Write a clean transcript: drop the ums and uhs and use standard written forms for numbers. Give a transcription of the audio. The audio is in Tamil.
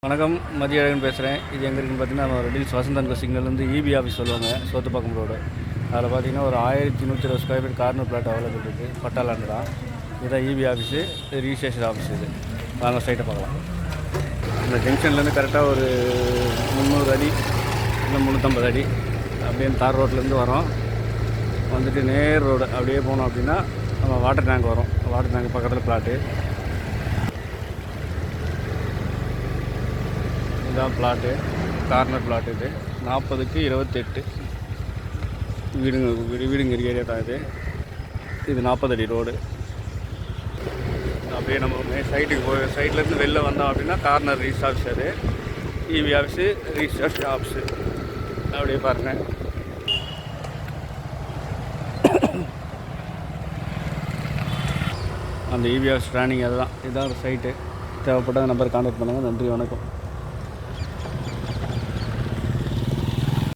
வணக்கம், மதியழகன் பேசுகிறேன். இது எங்கே இருக்குன்னு பார்த்தீங்கன்னா, நம்ம ரெடில்ஸ் வசந்தன் சிக்னல்லேருந்து இபி ஆஃபீஸ் சொல்லுவாங்க, சோத்துப்பாக்கம் ரோடு. அதில் பார்த்தீங்கன்னா ஒரு 1120 square feet corner plot available இருக்குது. பட்டா லேண்டு தான். இதுதான் இபி ஆஃபீஸு, ரிஜிஸ்ட்ரேஷன் ஆஃபீஸ். இது வாங்க சைட்டை பார்க்கலாம். இந்த ஜங்ஷன்லேருந்து கரெக்டாக ஒரு 300 அடி இல்லை 350 அடி அப்படியே தார் ரோட்லேருந்து வரோம். வந்துட்டு நேர் ரோடு அப்படியே போனோம் அப்படின்னா நம்ம வாட்டர் டேங்க் வரும். வாட்டர் டேங்க் பக்கத்தில் பிளாட்டு. இதுதான் பிளாட்டு, கார்னர் பிளாட். இது 40க்கு 28 வீடுங்க ஏரியா தான் இது. இது 40 அடி ரோடு. அப்படியே நம்ம சைட்டுக்கு போய் சைட்லேருந்து வெளில வந்தோம் அப்படின்னா கார்னர் ரிஜிஸ்டர் ஆஃபீஸ், அது இபி ஆஃபீஸு, ரிஜிஸ்டர் ஆஃபீஸு. அப்படியே பாருங்கள். அந்த இபி ஆஃபீஸ் பிளானிங் அதுதான். இதுதான் ஒரு சைட்டு. தேவைப்பட்ட நம்பர் கான்டாக்ட் பண்ணுங்கள். நன்றி, வணக்கம்.